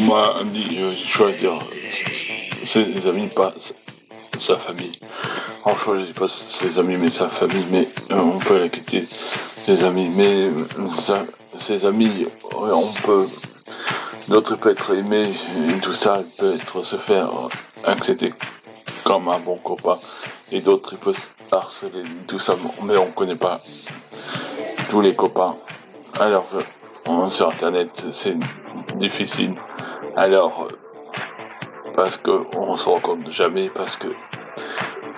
m'a dit choisir ses amis, pas sa famille. On choisit pas ses amis, mais sa famille, mais on peut la quitter, ses amis, mais ses amis, ouais, on peut, d'autres peuvent être aimés, et tout ça peut être se faire accepter comme un bon copain, et d'autres ils peuvent se harceler, tout ça, mais on connaît pas tous les copains. Alors, sur internet, c'est difficile. Alors, parce qu'on se rencontre jamais, parce que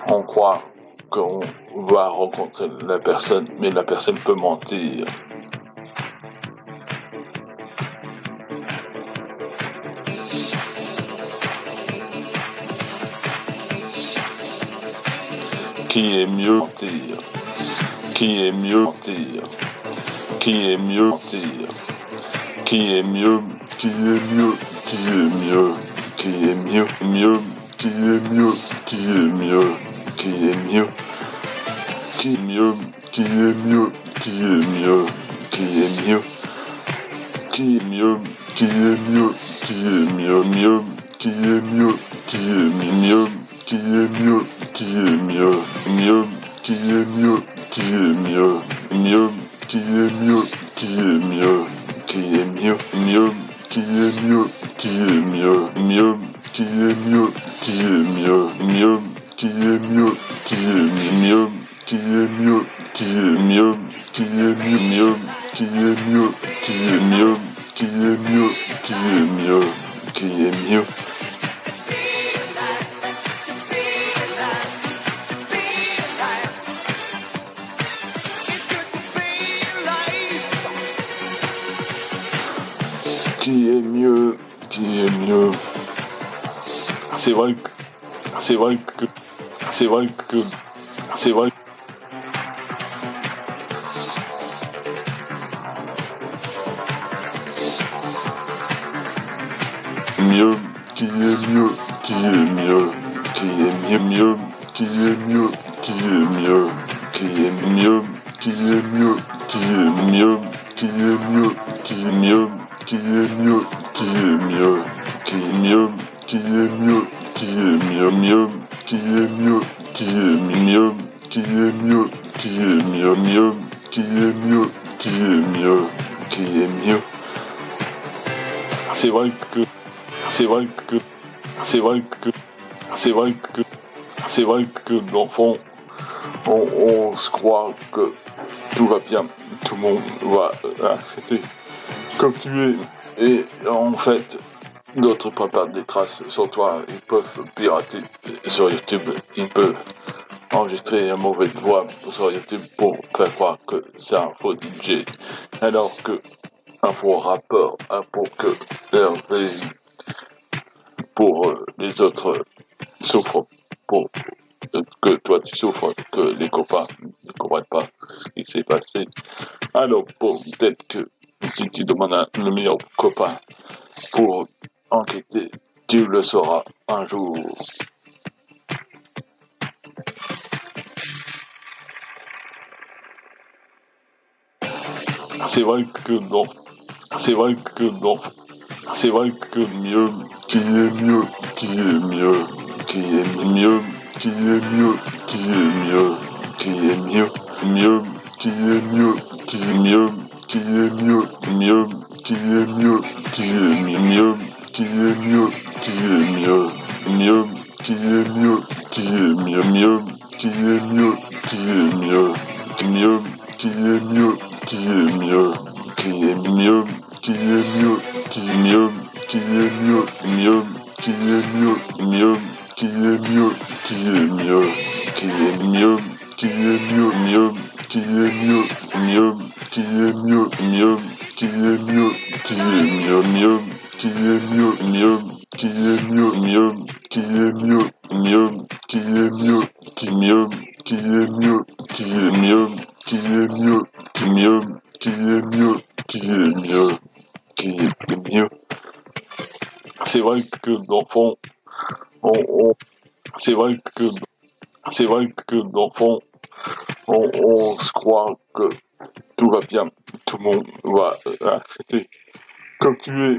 on croit qu'on va rencontrer la personne, mais la personne peut mentir. Qui est mieux mentir? Qui est mieux mentir? Qui est mieux mentir? Qui est mieux? Qui est mieux? Qui est mieux? Qui est mieux? Mieux? Qui est mieux? Qui est mieux? Qui est mieux? Qui est mieux? Qui est mieux? Qui est mieux? Qui est mieux? Qui est mieux? Qui est mieux? Qui est mieux? Mieux? Qui est mieux? Qui est mieux? Qui est mieux? Qui est mieux? Mieux? Qui est mieux? Qui est mieux? Mieux? Qui est mieux? Qui est mieux? Qui est mieux? Mieux? Qui est mieux? Qui est mieux? Mieux? Qui est mieux? Qui est mieux? Mieux? Qui est mieux? Qui est mieux? Qui est mieux? Qui est mieux? Qui est mieux? Mieux? Qui est mieux? Qui est mieux? Qui est mieux? Qui est mieux? Qui est mieux? Qui est mieux? Qui est mieux? C'est vrai que, c'est vrai que, c'est vrai que, c'est vrai. Mieux, qui est mieux, qui est mieux, qui est mieux, qui est mieux, qui est mieux, qui est mieux, qui est mieux, qui est mieux, qui est mieux, qui est mieux, qui est mieux, qui est mieux, qui est mieux, qui est mieux, qui est mieux, mieux, qui est mieux, qui est mieux, qui est mieux, qui est mieux, mieux, qui est mieux, qui est mieux, qui est mieux. C'est vrai que c'est vrai que, c'est vrai que, c'est vrai que, c'est vrai que dans le fond, on se croit que tout va bien, tout le monde va accepter comme tu es. Et en fait, d'autres peuvent perdre des traces sur toi, ils peuvent pirater sur YouTube, ils peuvent enregistrer une mauvaise voix sur YouTube pour faire croire que c'est un faux DJ, alors que un faux rappeur, pour que pour les autres souffrent, pour que toi tu souffres, que les copains ne comprennent pas ce qui s'est passé. Alors peut-être que si tu demandes le meilleur copain pour enquêter, tu le sauras un jour. C'est vrai que non, c'est vrai que non, c'est vrai que mieux, qui est mieux, qui est mieux, qui est mieux, qui est mieux, qui est mieux, qui est mieux, mieux, qui est mieux, qui est mieux, qui est mieux, mieux, qui est mieux, qui est mieux, qui est mieux, qui est mieux, mieux, qui est mieux, qui est mieux, mieux, qui est mieux, qui est mieux, mieux, qui est mieux, qui est mieux, qui est mieux, qui est mieux, qui est mieux, qui est mieux, mieux, qui est mieux, mieux, qui est mieux, qui est mieux, qui est mieux, qui est mieux, mieux, qui est mieux, mieux, qui est mieux, mieux, qui est mieux, qui est mieux, mieux, qui est mieux, mieux, qui est mieux, mieux, qui est mieux, mieux, qui est mieux, qui mieux, qui est mieux, qui est mieux, qui est mieux, qui mieux, qui est mieux, qui est mieux, qui est mieux. C'est vrai que dans le fond, on c'est vrai que c'est vrai que dans le fond, on se croit que tout va bien, tout le monde va accepter comme tu es.